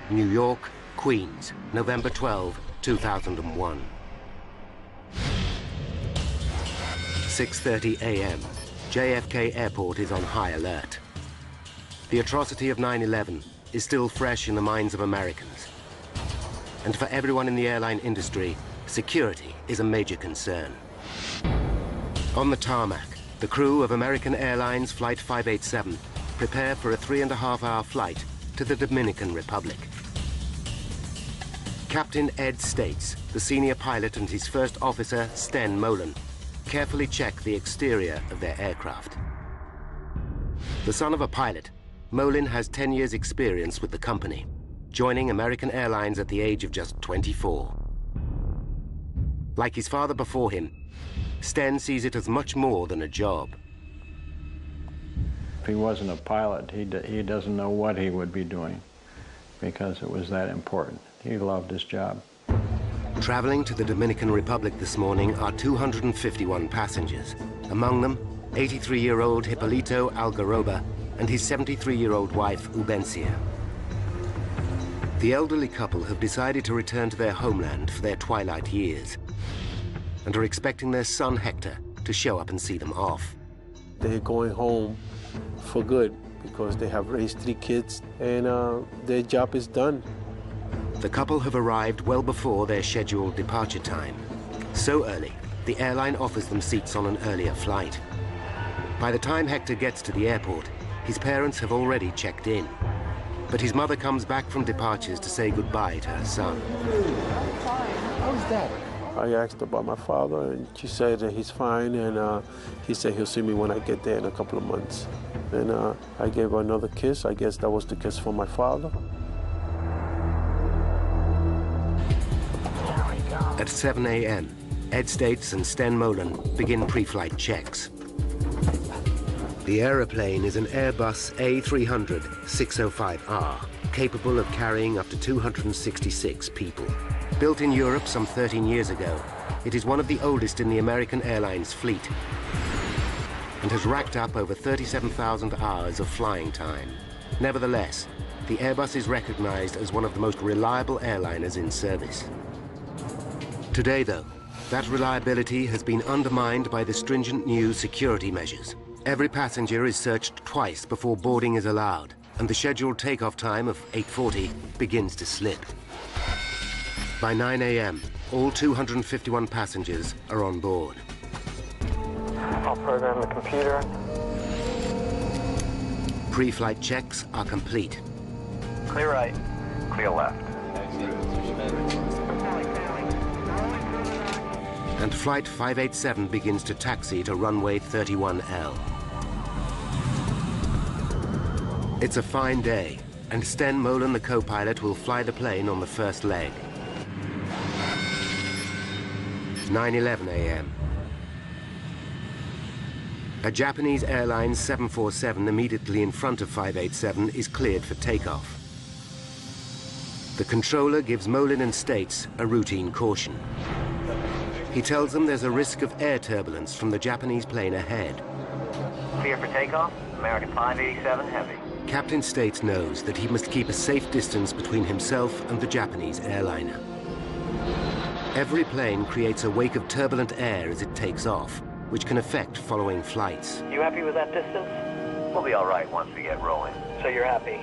New York, Queens, November 12, 2001. 6:30 a.m. JFK Airport is on high alert. The atrocity of 9/11 is still fresh in the minds of Americans. And for everyone in the airline industry, security is a major concern. On the tarmac, the crew of American Airlines Flight 587 prepare for a 3.5-hour flight to the Dominican Republic. Captain Ed States, the senior pilot, and his first officer, Sten Molen, carefully check the exterior of their aircraft. The son of a pilot, Molen has 10 years' experience with the company, joining American Airlines at the age of just 24. Like his father before him, Sten sees it as much more than a job. If he wasn't a pilot, he doesn't know what he would be doing because it was that important. He loved his job. Traveling to the Dominican Republic this morning are 251 passengers. Among them, 83-year-old Hipólito Algaroba and his 73-year-old wife, Ubencia. The elderly couple have decided to return to their homeland for their twilight years and are expecting their son, Hector, to show up and see them off. They're going home for good because they have raised 3 kids and their job is done. The couple have arrived well before their scheduled departure time. So early, the airline offers them seats on an earlier flight. By the time Hector gets to the airport, his parents have already checked in. But his mother comes back from departures to say goodbye to her son. How's that? I asked about my father, and she said that he's fine, and he said he'll see me when I get there in a couple of months. And I gave her another kiss. I guess that was the kiss for my father. At 7 a.m., Ed States and Sten Molen begin pre-flight checks. The aeroplane is an Airbus A300-605R, capable of carrying up to 266 people. Built in Europe some 13 years ago, it is one of the oldest in the American Airlines fleet and has racked up over 37,000 hours of flying time. Nevertheless, the Airbus is recognized as one of the most reliable airliners in service. Today, though, that reliability has been undermined by the stringent new security measures. Every passenger is searched twice before boarding is allowed, and the scheduled takeoff time of 8:40 begins to slip. By 9 a.m., all 251 passengers are on board. I'll program the computer. Pre-flight checks are complete. Clear right. Clear left. And Flight 587 begins to taxi to runway 31L. It's a fine day, and Sten Molen, the co-pilot, will fly the plane on the first leg. 9:11 a.m. A Japanese Airlines 747 immediately in front of 587 is cleared for takeoff. The controller gives Molen and States a routine caution. He tells them there's a risk of air turbulence from the Japanese plane ahead. Clear for takeoff, American 587 Heavy. Captain States knows that he must keep a safe distance between himself and the Japanese airliner. Every plane creates a wake of turbulent air as it takes off, which can affect following flights. You happy with that distance? We'll be all right once we get rolling. So you're happy?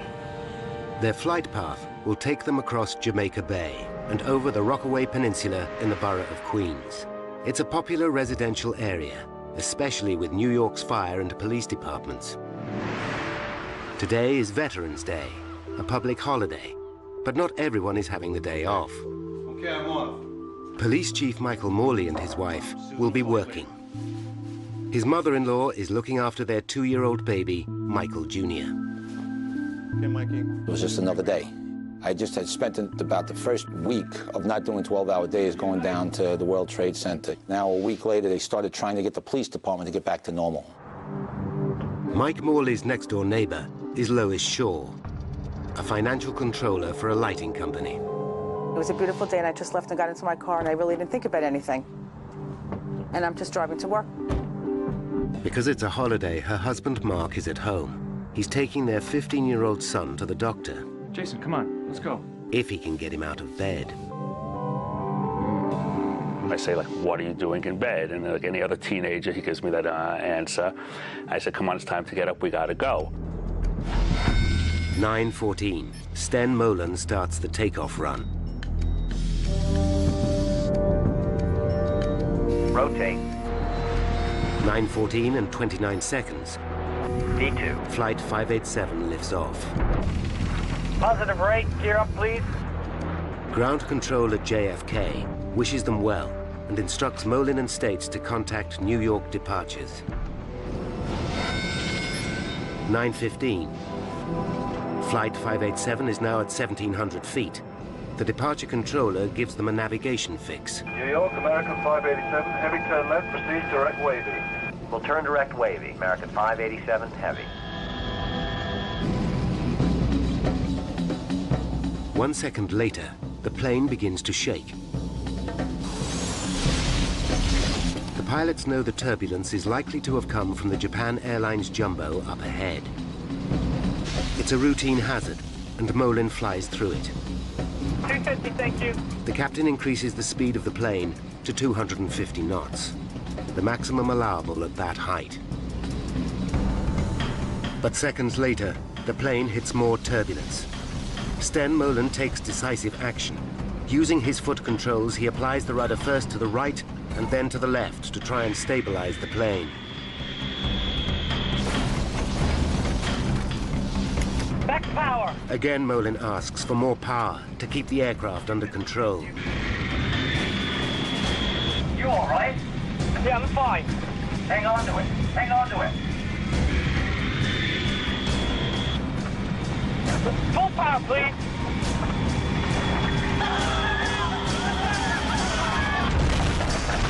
Their flight path will take them across Jamaica Bay and over the Rockaway Peninsula in the borough of Queens. It's a popular residential area, especially with New York's fire and police departments. Today is Veterans Day, a public holiday, but not everyone is having the day off. Okay, I'm off. Police Chief Michael Morley and his wife will be working. His mother-in-law is looking after their 2-year-old baby, Michael Jr. Okay, Mikey. It was just another day. I just had spent about the first week of not doing 12-hour days going down to the World Trade Center. Now, a week later, they started trying to get the police department to get back to normal. Mike Morley's next-door neighbor is Lois Shaw, a financial controller for a lighting company. It was a beautiful day, and I just left and got into my car, and I really didn't think about anything. And I'm just driving to work. Because it's a holiday, her husband Mark is at home. He's taking their 15-year-old son to the doctor. Jason, come on, let's go. if he can get him out of bed. I say, like, what are you doing in bed? And like any other teenager, he gives me that answer. I said, come on, it's time to get up, we gotta go. 9:14, Sten Molen starts the takeoff run. Rotate. 9:14 and 29 seconds. D2. Flight 587 lifts off. Positive rate, gear up, please. Ground control at JFK wishes them well and instructs Molen and States to contact New York departures. 9:15. Flight 587 is now at 1,700 feet. The departure controller gives them a navigation fix. New York, American 587, heavy turn left, proceed direct wavy. We'll turn direct wavy, American 587, heavy. 1 second later, the plane begins to shake. The pilots know the turbulence is likely to have come from the Japan Airlines Jumbo up ahead. It's a routine hazard, and Molen flies through it. 250, thank you. The captain increases the speed of the plane to 250 knots, the maximum allowable at that height. But seconds later, the plane hits more turbulence. Sten Molen takes decisive action. Using his foot controls, he applies the rudder first to the right and then to the left to try and stabilize the plane. Back power. Again, Molen asks for more power to keep the aircraft under control. You all right? Yeah, I'm fine. Hang on to it. Hang on to it. Full power, please.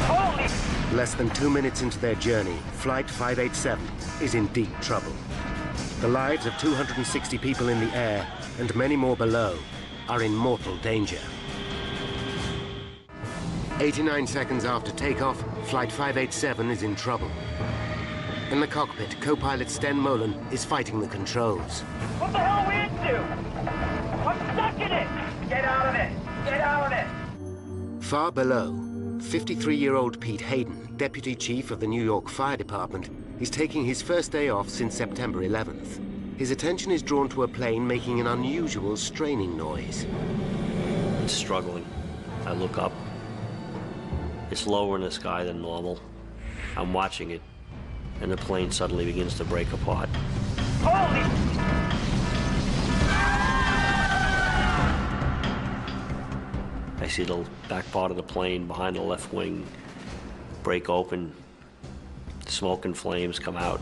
Holy! Less than 2 minutes into their journey, Flight 587 is in deep trouble. The lives of 260 people in the air and many more below are in mortal danger. 89 seconds after takeoff, Flight 587 is in trouble. In the cockpit, co-pilot Sten Molen is fighting the controls. What the hell are we into? I'm stuck in it! Get out of it! Get out of it! Far below, 53-year-old Pete Hayden, deputy chief of the New York Fire Department, is taking his first day off since September 11th. His attention is drawn to a plane making an unusual straining noise. It's struggling. I look up. It's lower in the sky than normal. I'm watching it, and the plane suddenly begins to break apart. Holy! I see the back part of the plane behind the left wing break open. Smoke and flames come out.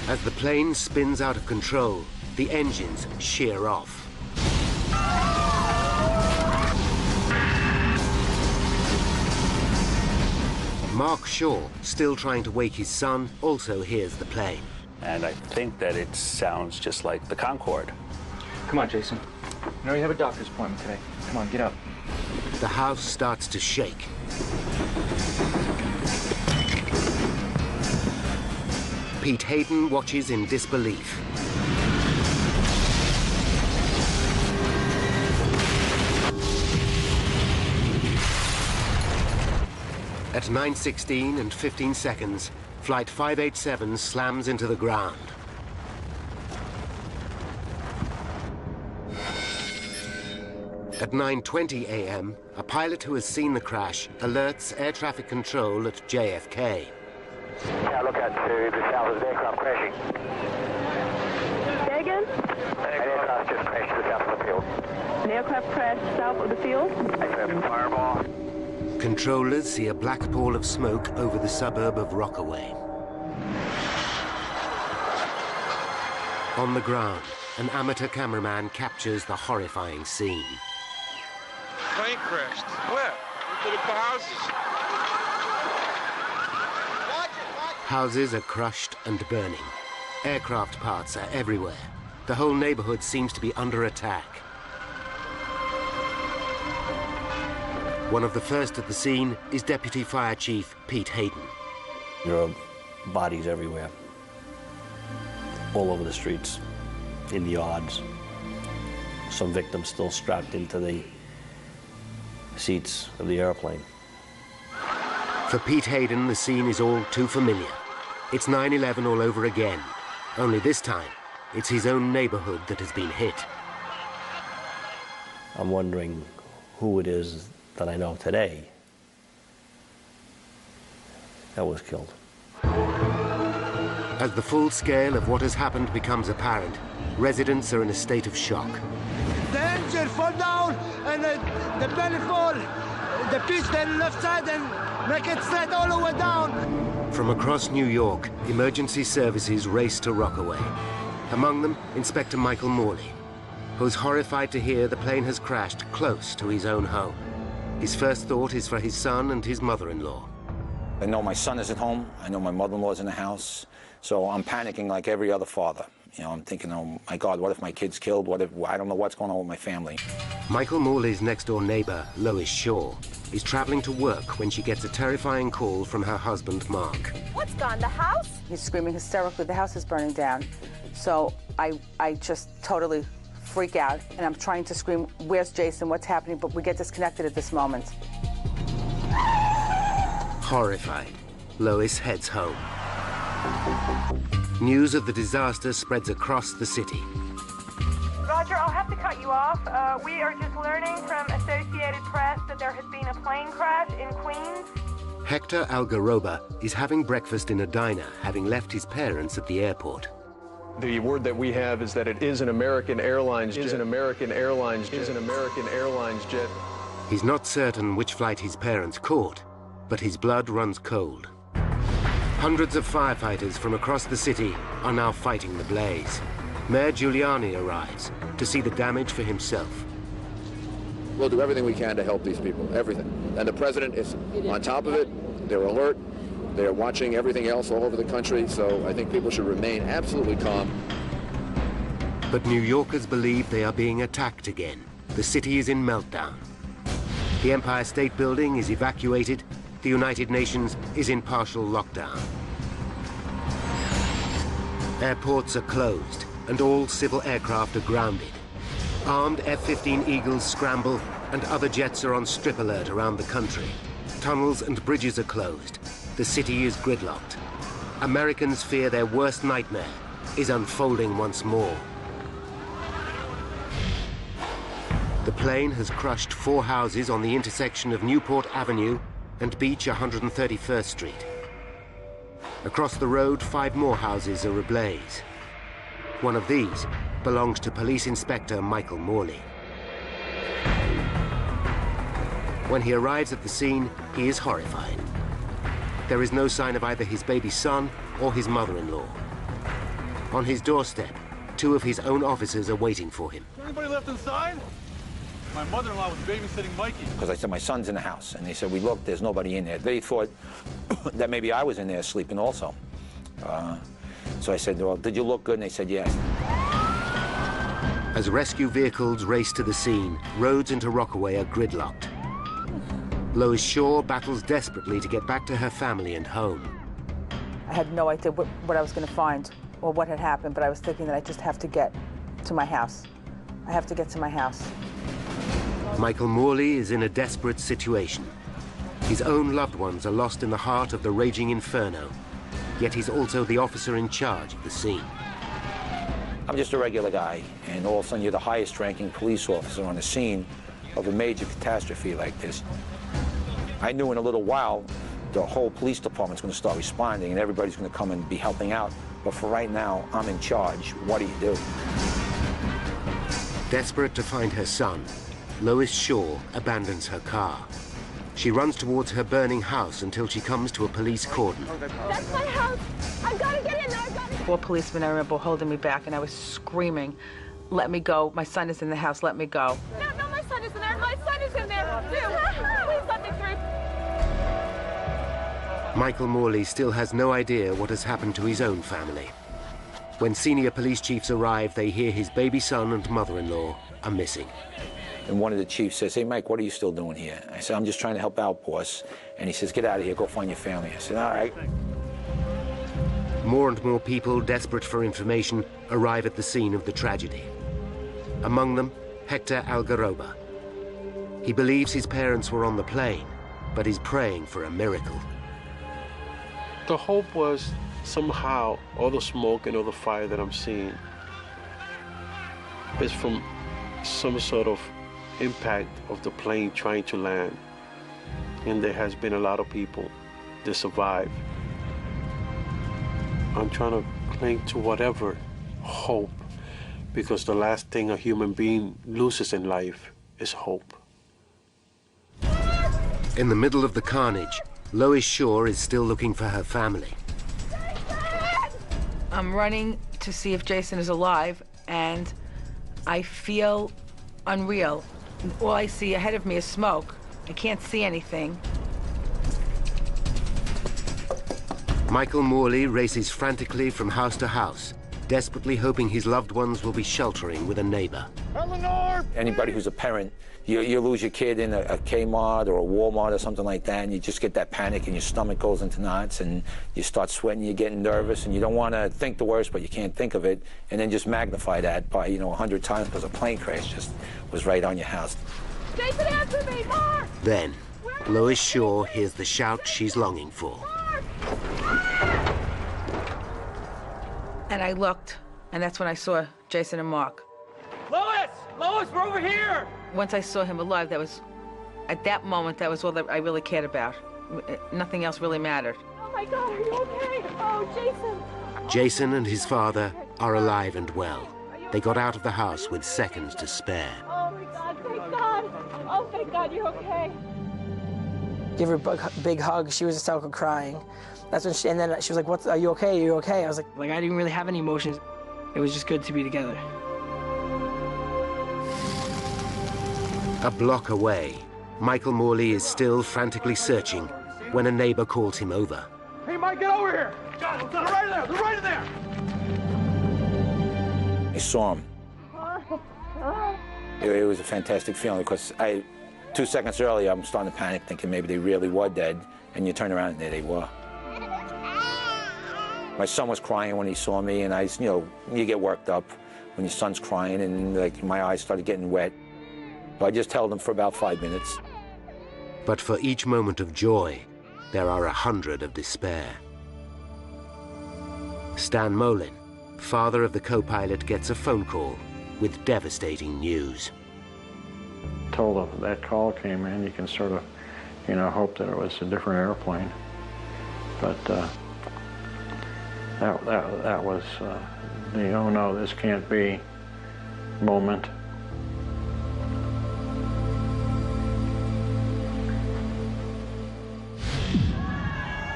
As the plane spins out of control, the engines shear off. Mark Shaw, still trying to wake his son, also hears the plane. And I think that it sounds just like the Concorde. Come on, Jason. I know you have a doctor's appointment today. Come on, get up. The house starts to shake. Pete Hayden watches in disbelief. At 9:16 and 15 seconds, Flight 587 slams into the ground. At 9:20 a.m., a pilot who has seen the crash alerts air traffic control at JFK. Yeah, look out to the south of the aircraft crashing. Say again? An aircraft just crashed to the south of the field. An aircraft crashed south of the field? Aircraft fireball. Controllers see a black pall of smoke over the suburb of Rockaway. On the ground, an amateur cameraman captures the horrifying scene. Plane crashed. Where? Into the houses. Houses are crushed and burning. Aircraft parts are everywhere. The whole neighborhood seems to be under attack. One of the first at the scene is Deputy Fire Chief Pete Hayden. There are bodies everywhere, all over the streets, in the yards. Some victims still strapped into the seats of the airplane. For Pete Hayden, the scene is all too familiar. It's 9/11 all over again. Only this time, it's his own neighborhood that has been hit. I'm wondering who it is that I know today that was killed. As the full scale of what has happened becomes apparent, residents are in a state of shock. The engine fall down and the belly fall. The pitch the left side and make it straight all the way down. From across New York, emergency services race to Rockaway. Among them, Inspector Michael Morley, who's horrified to hear the plane has crashed close to his own home. His first thought is for his son and his mother-in-law. I know my son is at home. I know my mother-in-law's in the house. So I'm panicking like every other father. You know, I'm thinking, oh my God, what if my kid's killed? What if, I don't know what's going on with my family. Michael Morley's next-door neighbor, Lois Shaw, is traveling to work when she gets a terrifying call from her husband, Mark. What's gone, the house? He's screaming hysterically, the house is burning down. So I just totally freak out, and I'm trying to scream, where's Jason, what's happening? But we get disconnected at this moment. Horrified, Lois heads home. News of the disaster spreads across the city. Roger, I'll have to cut you off. We are just learning from Associated Press that there has been a plane crash in Queens. Hector Algaroba is having breakfast in a diner, having left his parents at the airport. The word that we have is that it is an American Airlines jet. He's not certain which flight his parents caught, but his blood runs cold. Hundreds of firefighters from across the city are now fighting the blaze. Mayor Giuliani arrives to see the damage for himself. We'll do everything we can to help these people, everything. And the president is on top of it. They're alert. They're watching everything else all over the country, so I think people should remain absolutely calm. But New Yorkers believe they are being attacked again. The city is in meltdown. The Empire State Building is evacuated. The United Nations is in partial lockdown. Airports are closed, and all civil aircraft are grounded. Armed F-15 Eagles scramble, and other jets are on strip alert around the country. Tunnels and bridges are closed. The city is gridlocked. Americans fear their worst nightmare is unfolding once more. The plane has crushed 4 houses on the intersection of Newport Avenue and Beach 131st Street. Across the road, 5 more houses are ablaze. One of these belongs to Police Inspector Michael Morley. When he arrives at the scene, he is horrified. There is no sign of either his baby son or his mother-in-law. On his doorstep, 2 of his own officers are waiting for him. Anybody left inside? My mother-in-law was babysitting Mikey. Because I said, my son's in the house. And they said, we looked, there's nobody in there. They thought that maybe I was in there sleeping also. So I said, well, did you look good? And they said, yes. As rescue vehicles race to the scene, roads into Rockaway are gridlocked. Lois Shaw battles desperately to get back to her family and home. I had no idea what I was going to find or what had happened, but I was thinking that I just have to get to my house. I have to get to my house. Michael Morley is in a desperate situation. His own loved ones are lost in the heart of the raging inferno, yet he's also the officer in charge of the scene. I'm just a regular guy, and all of a sudden you're the highest-ranking police officer on the scene of a major catastrophe like this. I knew in a little while the whole police department's going to start responding and everybody's going to come and be helping out. But for right now, I'm in charge. What do you do? Desperate to find her son, Lois Shaw abandons her car. She runs towards her burning house until she comes to a police cordon. That's my house. I've got to get in there. I've got to... 4 policemen, I remember, holding me back, and I was screaming, let me go. My son is in the house. Let me go. No, my son is in there. My son is in there. Please let me through. Michael Morley still has no idea what has happened to his own family. When senior police chiefs arrive, they hear his baby son and mother-in-law are missing. And one of the chiefs says, hey, Mike, what are you still doing here? I said, I'm just trying to help out, boss. And he says, get out of here, go find your family. I said, all right. More and more people, desperate for information, arrive at the scene of the tragedy. Among them, Hector Algaroba. He believes his parents were on the plane, but he's praying for a miracle. The hope was somehow all the smoke and all the fire that I'm seeing is from some sort of impact of the plane trying to land. And there has been a lot of people that survive. I'm trying to cling to whatever hope, because the last thing a human being loses in life is hope. In the middle of the carnage, Lois Shaw is still looking for her family. I'm running to see if Jason is alive, and I feel unreal. All I see ahead of me is smoke. I can't see anything. Michael Morley races frantically from house to house, desperately hoping his loved ones will be sheltering with a neighbor. Eleanor! Anybody who's a parent, you lose your kid in a Kmart or a Walmart or something like that, and you just get that panic and your stomach goes into knots and you start sweating, you're getting nervous, and you don't want to think the worst, but you can't think of it, and then just magnify that by, 100 times because a plane crash just was right on your house. Jason, answer me, Mark! Then, Lois Shaw hears the shout she's longing for. And I looked, and that's when I saw Jason and Mark. Lois! Lois, we're over here! Once I saw him alive, at that moment, that was all that I really cared about. Nothing else really mattered. Oh my God, are you okay? Oh, Jason! Jason and his father are alive and well. They got out of the house with seconds to spare. Oh my God, thank God! Oh, thank God, you're okay. Give her a big hug. She was just out crying. That's when and then she was like, "What? Are you okay? Are you okay?" I was like, I didn't really have any emotions. It was just good to be together. A block away, Michael Morley is still frantically searching when a neighbor calls him over. Hey, Mike, get over here! They're right there! They're right there! I saw him. It was a fantastic feeling because 2 seconds earlier, I'm starting to panic, thinking maybe they really were dead, and you turn around and there they were. My son was crying when he saw me, and you get worked up when your son's crying, and my eyes started getting wet. So I just held him for about 5 minutes. But for each moment of joy, there are 100 of despair. Stan Molin, father of the co-pilot, gets a phone call with devastating news. Until that call came in, you can sort of, hope that it was a different airplane. But that was the oh no, this can't be moment.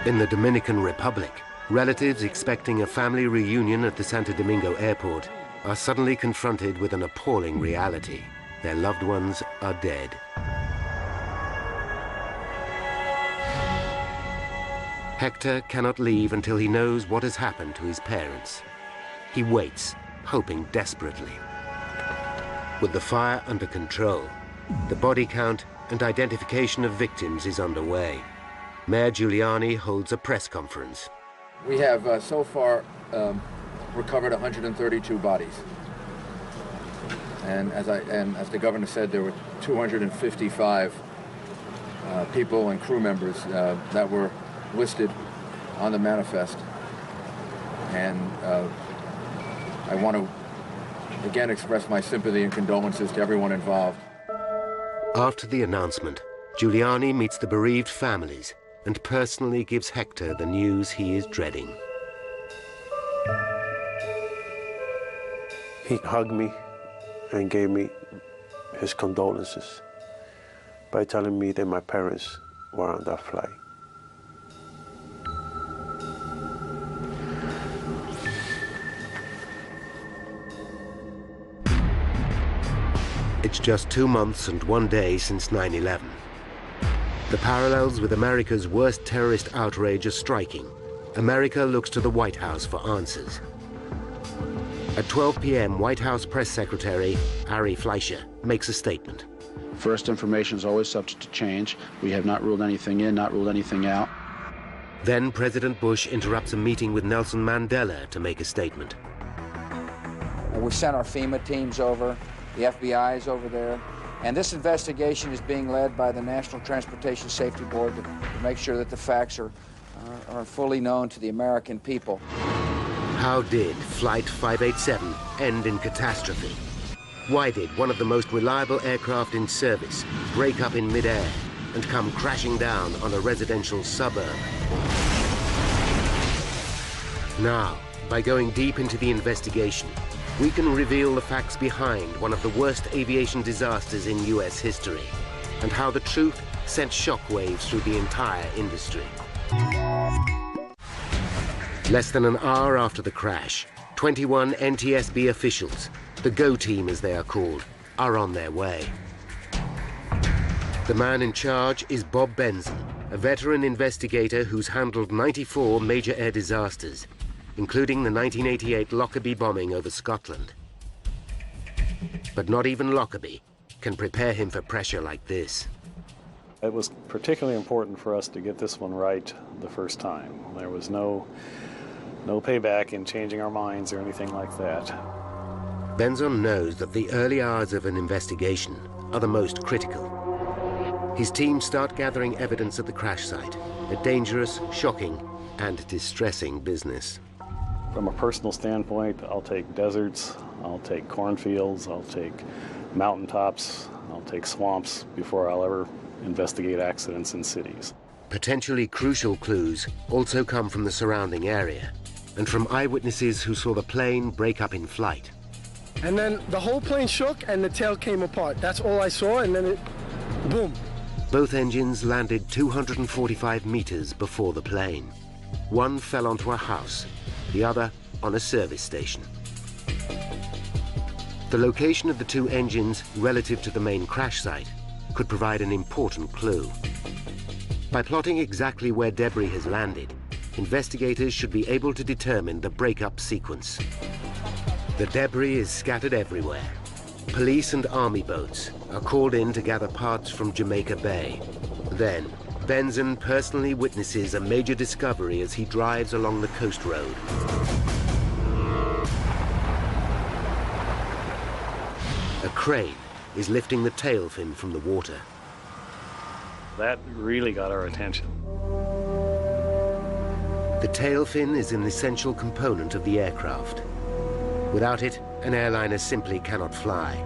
In the Dominican Republic, relatives expecting a family reunion at the Santo Domingo airport are suddenly confronted with an appalling reality. Their loved ones are dead. Hector cannot leave until he knows what has happened to his parents. He waits, hoping desperately. With the fire under control, the body count and identification of victims is underway. Mayor Giuliani holds a press conference. We have so far recovered 132 bodies. And as the governor said, there were 255 people and crew members that were listed on the manifest. And I want to again express my sympathy and condolences to everyone involved. After the announcement, Giuliani meets the bereaved families and personally gives Hector the news he is dreading. He hugged me and gave me his condolences by telling me that my parents were on that flight. It's just 2 months and 1 day since 9/11. The parallels with America's worst terrorist outrage are striking. America looks to the White House for answers. At 12 p.m., White House Press Secretary Ari Fleischer makes a statement. First, information is always subject to change. We have not ruled anything in, not ruled anything out. Then President Bush interrupts a meeting with Nelson Mandela to make a statement. We sent our FEMA teams over. The FBI is over there. And this investigation is being led by the National Transportation Safety Board to make sure that the facts are fully known to the American people. How did Flight 587 end in catastrophe? Why did one of the most reliable aircraft in service break up in midair and come crashing down on a residential suburb? Now, by going deep into the investigation, we can reveal the facts behind one of the worst aviation disasters in US history, and how the truth sent shockwaves through the entire industry. Less than an hour after the crash, 21 NTSB officials, the GO team as they are called, are on their way. The man in charge is Bob Benson, a veteran investigator who's handled 94 major air disasters, including the 1988 Lockerbie bombing over Scotland. But not even Lockerbie can prepare him for pressure like this. It was particularly important for us to get this one right the first time. There was no payback in changing our minds or anything like that. Benson knows that the early hours of an investigation are the most critical. His team start gathering evidence at the crash site, a dangerous, shocking, and distressing business. From a personal standpoint, I'll take deserts, I'll take cornfields, I'll take mountaintops, I'll take swamps before I'll ever investigate accidents in cities. Potentially crucial clues also come from the surrounding area and from eyewitnesses who saw the plane break up in flight. And then the whole plane shook and the tail came apart. That's all I saw, and then it, boom. Both engines landed 245 meters before the plane. One fell onto a house, the other on a service station. The location of the two engines relative to the main crash site could provide an important clue. By plotting exactly where debris has landed, investigators should be able to determine the breakup sequence. The debris is scattered everywhere. Police and army boats are called in to gather parts from Jamaica Bay. Then, Benson personally witnesses a major discovery as he drives along the coast road. A crane is lifting the tail fin from the water. That really got our attention. The tail fin is an essential component of the aircraft. Without it, an airliner simply cannot fly.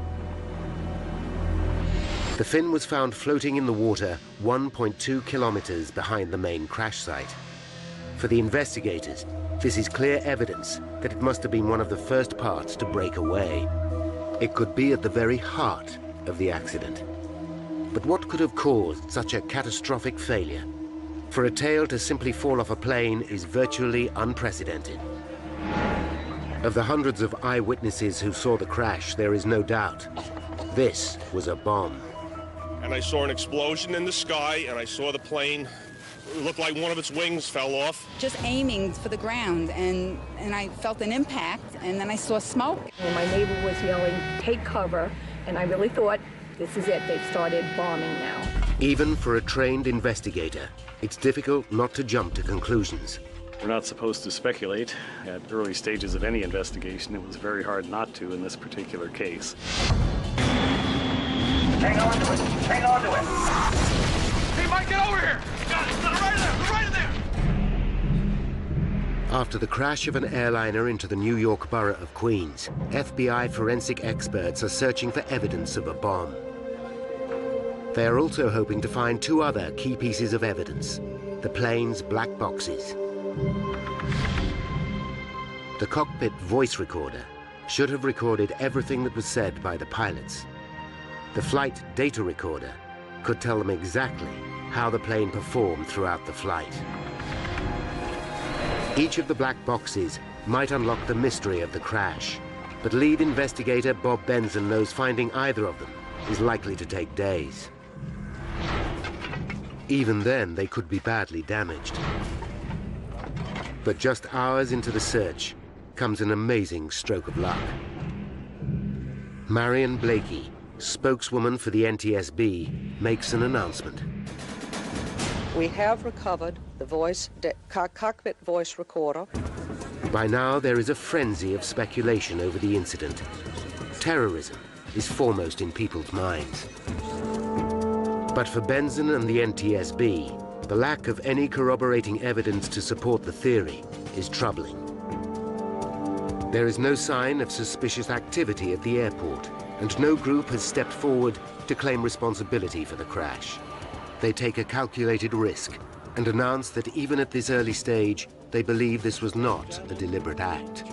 The fin was found floating in the water 1.2 kilometers behind the main crash site. For the investigators, this is clear evidence that it must have been one of the first parts to break away. It could be at the very heart of the accident. But what could have caused such a catastrophic failure? For a tail to simply fall off a plane is virtually unprecedented. Of the hundreds of eyewitnesses who saw the crash, there is no doubt. This was a bomb. And I saw an explosion in the sky, and I saw the plane. It looked like one of its wings fell off. Just aiming for the ground, and I felt an impact, and then I saw smoke. Well, my neighbor was yelling, "Take cover," and I really thought, this is it, they've started bombing now. Even for a trained investigator, it's difficult not to jump to conclusions. We're not supposed to speculate. At early stages of any investigation, it was very hard not to in this particular case. Hang on to it. Hang on to it. Hey, Mike, get over here. Got it. Right in there. Right in there. After the crash of an airliner into the New York borough of Queens, FBI forensic experts are searching for evidence of a bomb. They are also hoping to find two other key pieces of evidence: the plane's black boxes. The cockpit voice recorder should have recorded everything that was said by the pilots. The flight data recorder could tell them exactly how the plane performed throughout the flight. Each of the black boxes might unlock the mystery of the crash, but lead investigator Bob Benson knows finding either of them is likely to take days. Even then, they could be badly damaged. But just hours into the search comes an amazing stroke of luck. Marion Blakey, spokeswoman for the NTSB, makes an announcement. We have recovered the cockpit voice recorder. By now, there is a frenzy of speculation over the incident. Terrorism, is foremost in people's minds. But for Benson and the NTSB, the lack of any corroborating evidence to support the theory is troubling. There is no sign of suspicious activity at the airport, and no group has stepped forward to claim responsibility for the crash. They take a calculated risk and announce that even at this early stage, they believe this was not a deliberate act.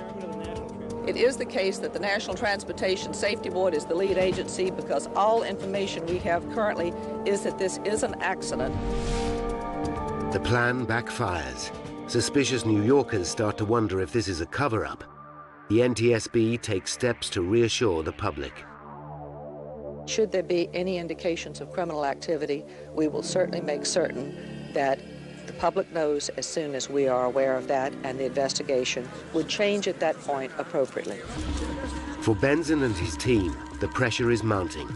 It is the case that the National Transportation Safety Board is the lead agency because all information we have currently is that this is an accident. The plan backfires. Suspicious New Yorkers start to wonder if this is a cover-up. The NTSB takes steps to reassure the public. Should there be any indications of criminal activity, we will certainly make certain that the public knows as soon as we are aware of that, and the investigation would change at that point appropriately. For Benson and his team, the pressure is mounting.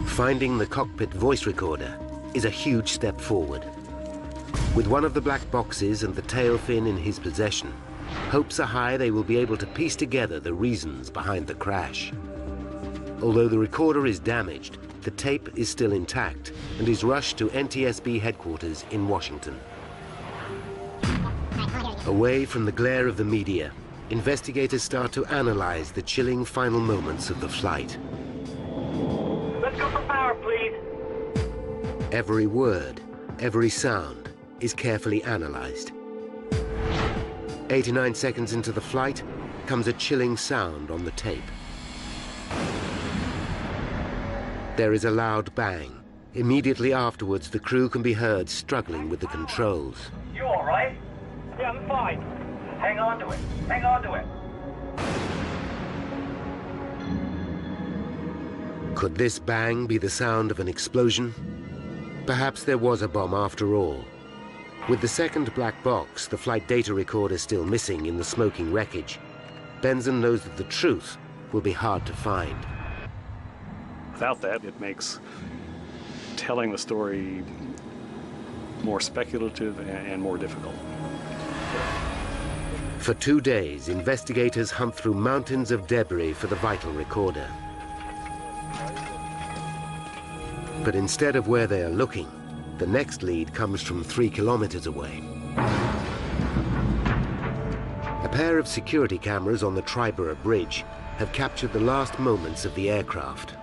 Finding the cockpit voice recorder is a huge step forward. With one of the black boxes and the tail fin in his possession, hopes are high they will be able to piece together the reasons behind the crash. Although the recorder is damaged, the tape is still intact and is rushed to NTSB headquarters in Washington. Away from the glare of the media, investigators start to analyze the chilling final moments of the flight. Let's go for power, please. Every word, every sound is carefully analyzed. 89 seconds into the flight comes a chilling sound on the tape. There is a loud bang. Immediately afterwards, the crew can be heard struggling with the controls. You all right? Yeah, I'm fine. Hang on to it. Hang on to it. Could this bang be the sound of an explosion? Perhaps there was a bomb after all. With the second black box, the flight data recorder still missing in the smoking wreckage, Benson knows that the truth will be hard to find. Without that, it makes telling the story more speculative and more difficult. For 2 days, investigators hunt through mountains of debris for the vital recorder. But instead of where they are looking, the next lead comes from 3 kilometers away. A pair of security cameras on the Triborough Bridge have captured the last moments of the aircraft.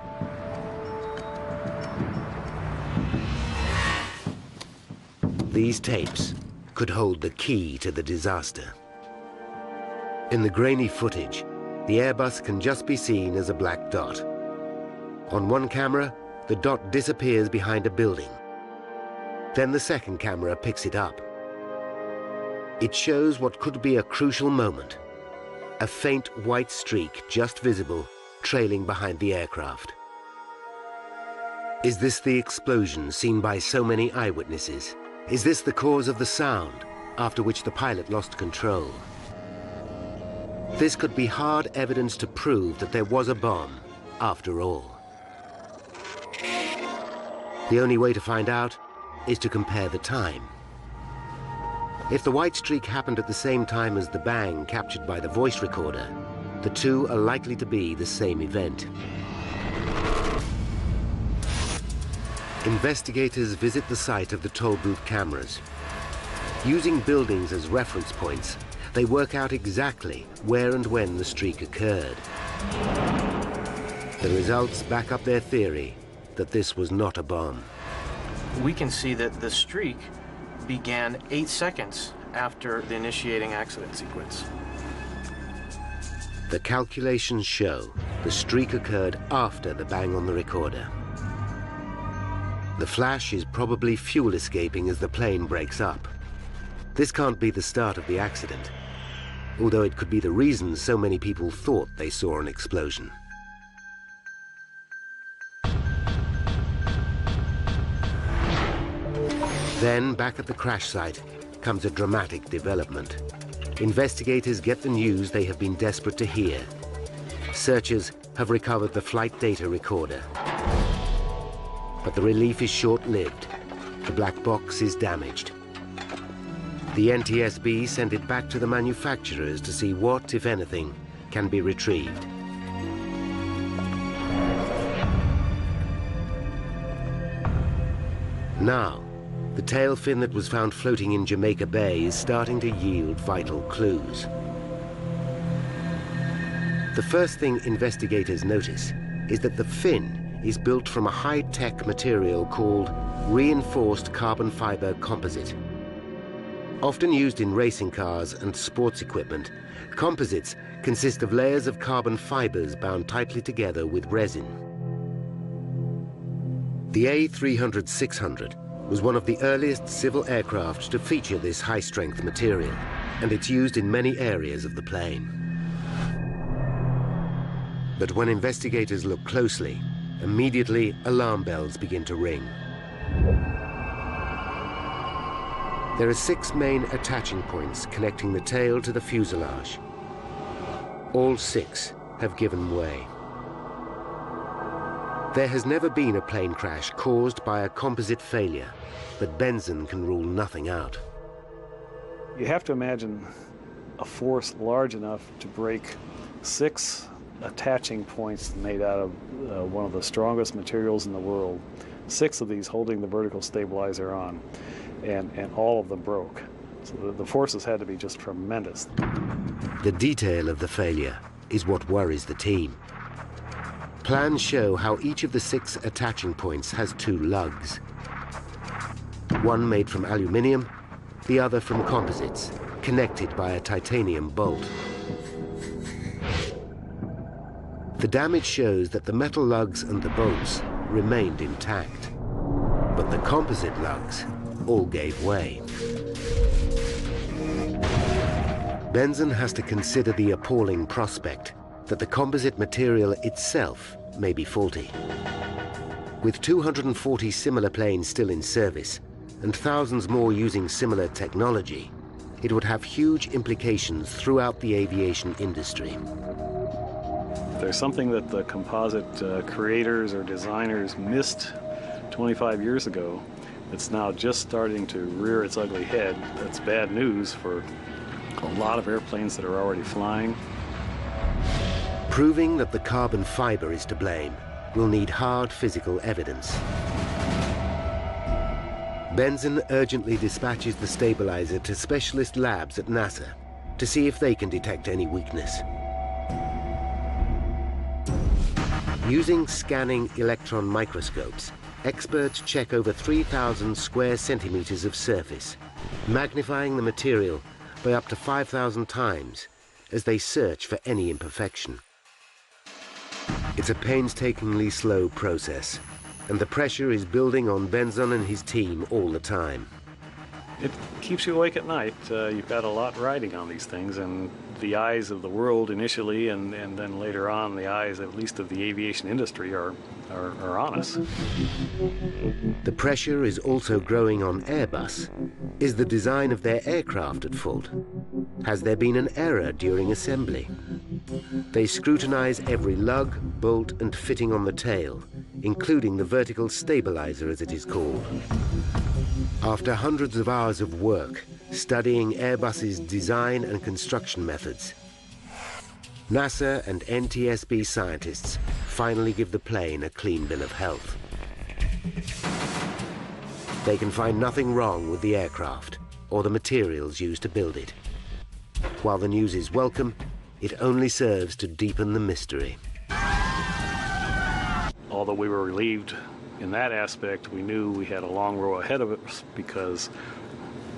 These tapes could hold the key to the disaster. In the grainy footage, the Airbus can just be seen as a black dot. On one camera, the dot disappears behind a building. Then the second camera picks it up. It shows what could be a crucial moment. A faint white streak just visible, trailing behind the aircraft. Is this the explosion seen by so many eyewitnesses? Is this the cause of the sound, after which the pilot lost control? This could be hard evidence to prove that there was a bomb, after all. The only way to find out is to compare the time. If the white streak happened at the same time as the bang captured by the voice recorder, the two are likely to be the same event. Investigators visit the site of the toll booth cameras. Using buildings as reference points, they work out exactly where and when the streak occurred. The results back up their theory that this was not a bomb. We can see that the streak began 8 seconds after the initiating accident sequence. The calculations show the streak occurred after the bang on the recorder. The flash is probably fuel escaping as the plane breaks up. This can't be the start of the accident, although it could be the reason so many people thought they saw an explosion. Then, back at the crash site, comes a dramatic development. Investigators get the news they have been desperate to hear. Searchers have recovered the flight data recorder. But the relief is short-lived. The black box is damaged. The NTSB send it back to the manufacturers to see what, if anything, can be retrieved. Now, the tail fin that was found floating in Jamaica Bay is starting to yield vital clues. The first thing investigators notice is that the fin is built from a high-tech material called reinforced carbon fiber composite. Often used in racing cars and sports equipment, composites consist of layers of carbon fibers bound tightly together with resin. The A300-600 was one of the earliest civil aircraft to feature this high-strength material, and it's used in many areas of the plane. But when investigators look closely, immediately alarm bells begin to ring. There are 6 main attaching points connecting the tail to the fuselage. All 6 have given way. There has never been a plane crash caused by a composite failure, but Benson can rule nothing out. You have to imagine a force large enough to break 6 attaching points made out of one of the strongest materials in the world, 6 of these holding the vertical stabilizer on, and all of them broke. So the forces had to be just tremendous. The detail of the failure is what worries the team. Plans show how each of the 6 attaching points has 2 lugs. One made from aluminium, the other from composites, connected by a titanium bolt. The damage shows that the metal lugs and the bolts remained intact, but the composite lugs all gave way. Benson has to consider the appalling prospect that the composite material itself may be faulty. With 240 similar planes still in service and thousands more using similar technology, it would have huge implications throughout the aviation industry. If there's something that the composite creators or designers missed 25 years ago, it's now just starting to rear its ugly head. That's bad news for a lot of airplanes that are already flying. Proving that the carbon fiber is to blame will need hard physical evidence. Benson urgently dispatches the stabilizer to specialist labs at NASA to see if they can detect any weakness. Using scanning electron microscopes, experts check over 3,000 square centimeters of surface, magnifying the material by up to 5,000 times as they search for any imperfection. It's a painstakingly slow process, and the pressure is building on Benson and his team all the time. It keeps you awake at night. You've got a lot riding on these things, and the eyes of the world initially, and then later on the eyes, at least of the aviation industry, are on us. The pressure is also growing on Airbus. Is the design of their aircraft at fault? Has there been an error during assembly? They scrutinize every lug, bolt, and fitting on the tail, including the vertical stabilizer, as it is called. After hundreds of hours of work, studying Airbus's design and construction methods, NASA and NTSB scientists finally give the plane a clean bill of health. They can find nothing wrong with the aircraft or the materials used to build it. While the news is welcome, it only serves to deepen the mystery. Although we were relieved in that aspect, we knew we had a long row ahead of us because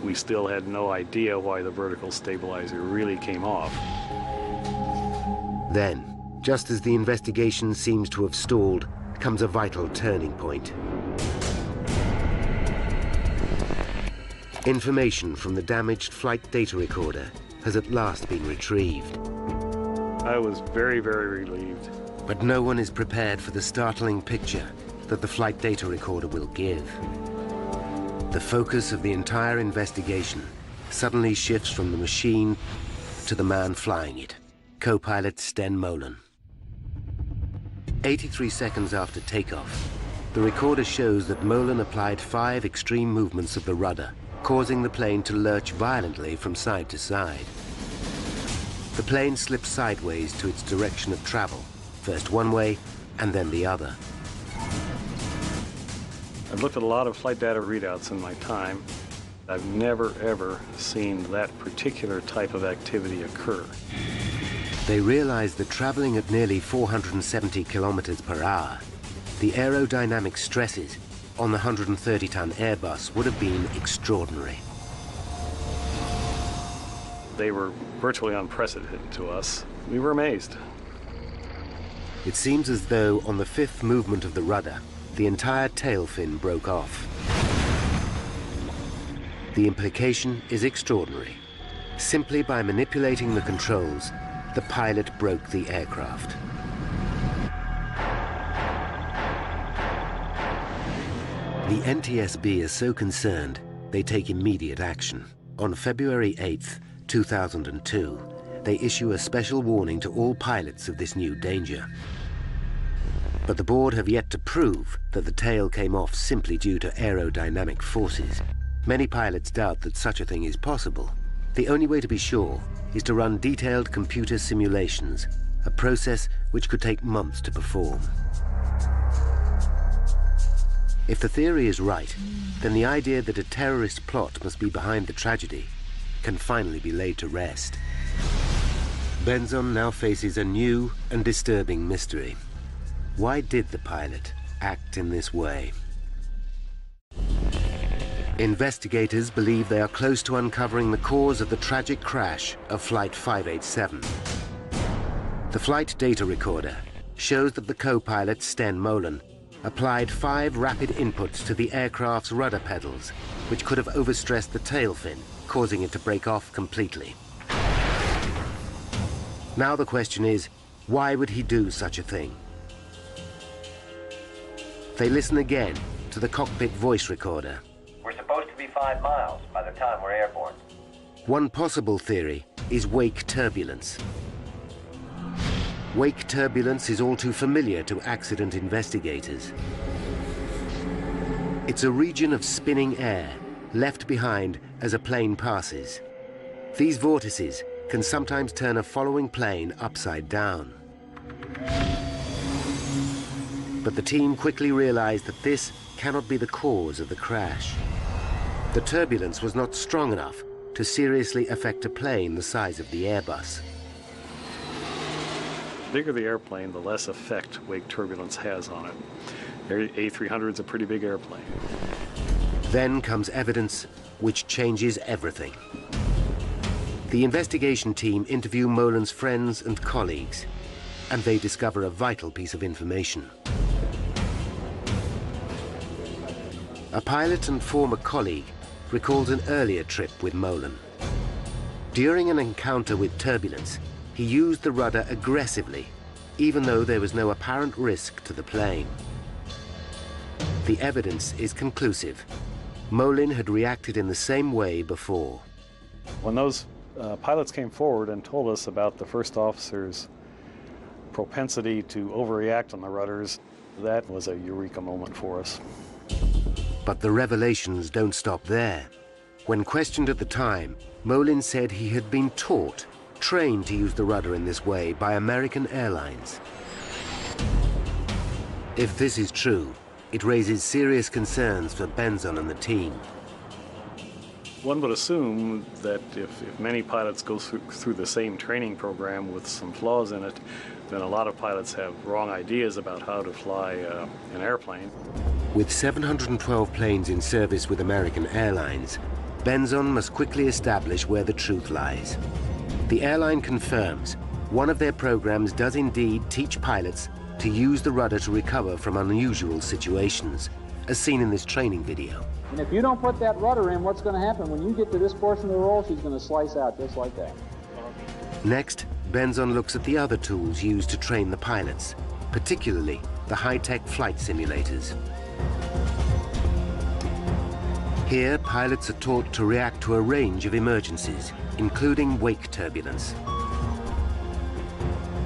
we still had no idea why the vertical stabilizer really came off. Then, just as the investigation seems to have stalled, comes a vital turning point. Information from the damaged flight data recorder has at last been retrieved. I was very, very relieved. But no one is prepared for the startling picture that the flight data recorder will give. The focus of the entire investigation suddenly shifts from the machine to the man flying it, co-pilot Sten Molen. 83 seconds after takeoff, the recorder shows that Molen applied 5 extreme movements of the rudder, causing the plane to lurch violently from side to side. The plane slips sideways to its direction of travel, first one way and then the other. I've looked at a lot of flight data readouts in my time. I've never, ever seen that particular type of activity occur. They realized that traveling at nearly 470 kilometers per hour, the aerodynamic stresses on the 130-ton Airbus would have been extraordinary. They were virtually unprecedented to us. We were amazed. It seems as though on the fifth movement of the rudder, the entire tail fin broke off. The implication is extraordinary. Simply by manipulating the controls, the pilot broke the aircraft. The NTSB is so concerned, they take immediate action. On February 8th, 2002, they issue a special warning to all pilots of this new danger. But the board have yet to prove that the tail came off simply due to aerodynamic forces. Many pilots doubt that such a thing is possible. The only way to be sure is to run detailed computer simulations, a process which could take months to perform. If the theory is right, then the idea that a terrorist plot must be behind the tragedy can finally be laid to rest. Benzon now faces a new and disturbing mystery. Why did the pilot act in this way? Investigators believe they are close to uncovering the cause of the tragic crash of Flight 587. The flight data recorder shows that the co-pilot, Sten Molen, applied 5 rapid inputs to the aircraft's rudder pedals, which could have overstressed the tail fin, causing it to break off completely. Now the question is, why would he do such a thing? They listen again to the cockpit voice recorder. We're supposed to be 5 miles by the time we're airborne. One possible theory is wake turbulence. Wake turbulence is all too familiar to accident investigators. It's a region of spinning air left behind as a plane passes. These vortices can sometimes turn a following plane upside down. But the team quickly realized that this cannot be the cause of the crash. The turbulence was not strong enough to seriously affect a plane the size of the Airbus. The bigger the airplane, the less effect wake turbulence has on it. A300 is a pretty big airplane. Then comes evidence which changes everything. The investigation team interview Molen's friends and colleagues, and they discover a vital piece of information. A pilot and former colleague recalls an earlier trip with Molen. During an encounter with turbulence, he used the rudder aggressively, even though there was no apparent risk to the plane. The evidence is conclusive. Molen had reacted in the same way before. When those pilots came forward and told us about the first officer's propensity to overreact on the rudders, that was a eureka moment for us. But the revelations don't stop there. When questioned at the time, Molen said he had been trained to use the rudder in this way by American Airlines. If this is true, it raises serious concerns for Benzon and the team. One would assume that if many pilots go through the same training program with some flaws in it, then a lot of pilots have wrong ideas about how to fly an airplane. With 712 planes in service with American Airlines, Benzon must quickly establish where the truth lies. The airline confirms one of their programs does indeed teach pilots to use the rudder to recover from unusual situations, as seen in this training video. And if you don't put that rudder in, what's going to happen? When you get to this portion of the roll, she's going to slice out just like that. Next, Benzon looks at the other tools used to train the pilots, particularly the high-tech flight simulators. Here, pilots are taught to react to a range of emergencies, including wake turbulence.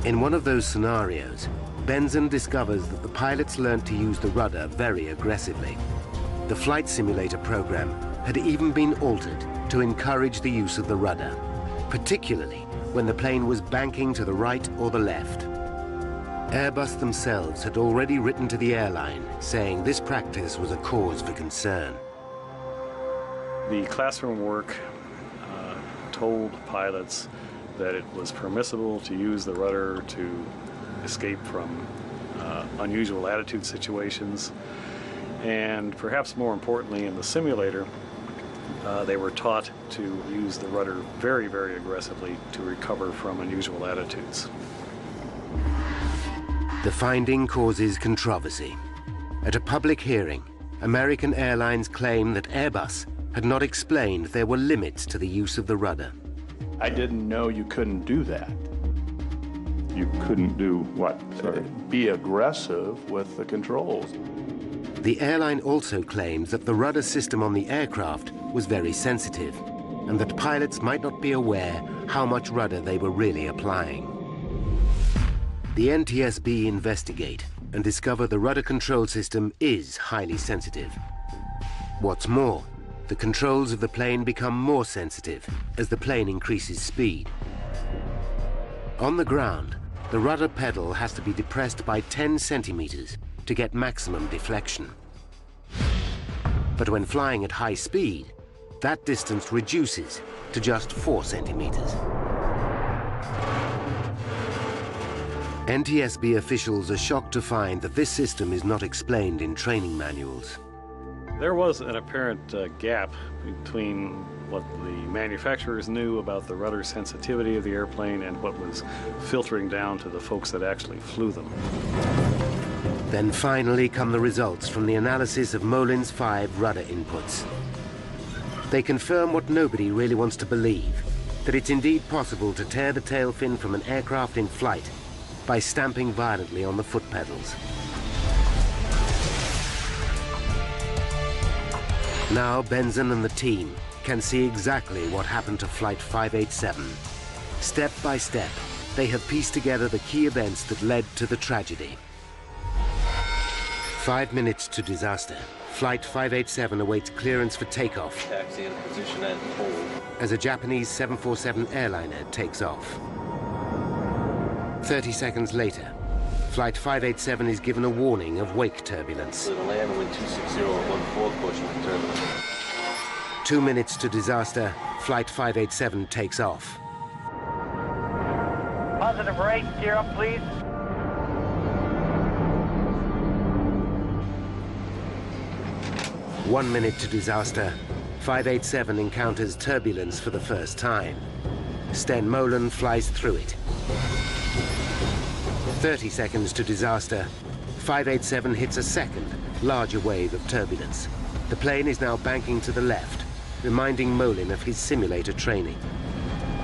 In one of those scenarios, Benzon discovers that the pilots learned to use the rudder very aggressively. The flight simulator program had even been altered to encourage the use of the rudder, particularly when the plane was banking to the right or the left. Airbus themselves had already written to the airline saying this practice was a cause for concern. The classroom work told pilots that it was permissible to use the rudder to escape from unusual attitude situations, and perhaps more importantly in the simulator, they were taught to use the rudder very, very aggressively to recover from unusual attitudes. The finding causes controversy. At a public hearing, American Airlines claimed that Airbus had not explained there were limits to the use of the rudder. I didn't know you couldn't do that. You couldn't do what? Be aggressive with the controls. The airline also claims that the rudder system on the aircraft was very sensitive, and that pilots might not be aware how much rudder they were really applying. The NTSB investigate and discover the rudder control system is highly sensitive. What's more, the controls of the plane become more sensitive as the plane increases speed. On the ground, the rudder pedal has to be depressed by 10 centimeters to get maximum deflection. But when flying at high speed, that distance reduces to just 4 centimeters. NTSB officials are shocked to find that this system is not explained in training manuals. There was an apparent gap between what the manufacturers knew about the rudder sensitivity of the airplane and what was filtering down to the folks that actually flew them. Then finally come the results from the analysis of Molin's 5 rudder inputs. They confirm what nobody really wants to believe, that it's indeed possible to tear the tail fin from an aircraft in flight by stamping violently on the foot pedals. Now Benson and the team can see exactly what happened to Flight 587. Step by step, they have pieced together the key events that led to the tragedy. 5 minutes to disaster. Flight 587 awaits clearance for takeoff. Taxi in position and hold. As a Japanese 747 airliner takes off. 30 seconds later, Flight 587 is given a warning of wake turbulence. The land wind 260 at 1/4 portion of turbulence. 2 minutes to disaster, Flight 587 takes off. Positive rate, gear up please. One minute to disaster, 587 encounters turbulence for the first time. Sten Molen flies through it. 30 seconds to disaster, 587 hits a second, larger wave of turbulence. The plane is now banking to the left, reminding Molen of his simulator training.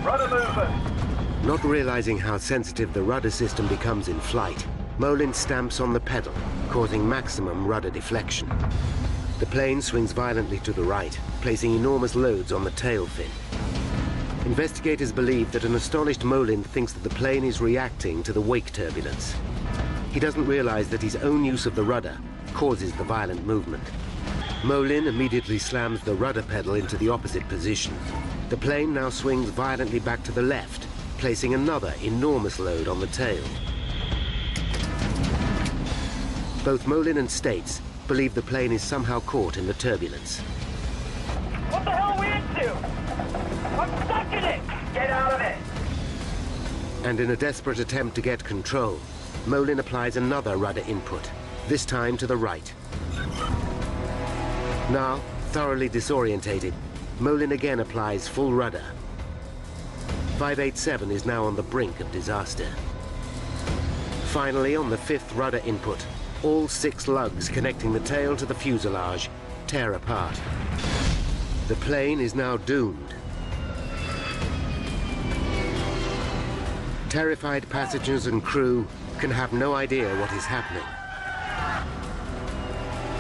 Rudder movement. Not realizing how sensitive the rudder system becomes in flight, Molen stamps on the pedal, causing maximum rudder deflection. The plane swings violently to the right, placing enormous loads on the tail fin. Investigators believe that an astonished Molen thinks that the plane is reacting to the wake turbulence. He doesn't realize that his own use of the rudder causes the violent movement. Molen immediately slams the rudder pedal into the opposite position. The plane now swings violently back to the left, placing another enormous load on the tail. Both Molen and States believe the plane is somehow caught in the turbulence. What the hell are we into? I'm stuck in it! Get out of it! And in a desperate attempt to get control, Molen applies another rudder input, this time to the right. Now, thoroughly disorientated, Molen again applies full rudder. 587 is now on the brink of disaster. Finally, on the 5th rudder input, all 6 lugs connecting the tail to the fuselage tear apart. The plane is now doomed. Terrified passengers and crew can have no idea what is happening.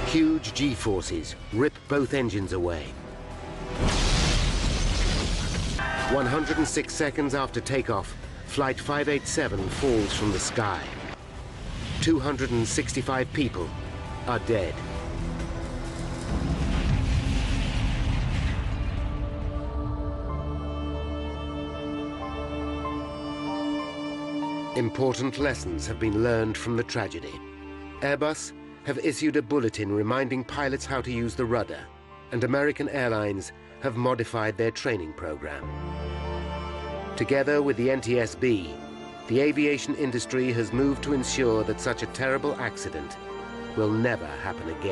Huge G-forces rip both engines away. 106 seconds after takeoff, Flight 587 falls from the sky. 265 people are dead. Important lessons have been learned from the tragedy. Airbus have issued a bulletin reminding pilots how to use the rudder, and American Airlines have modified their training program. Together with the NTSB, the aviation industry has moved to ensure that such a terrible accident will never happen again.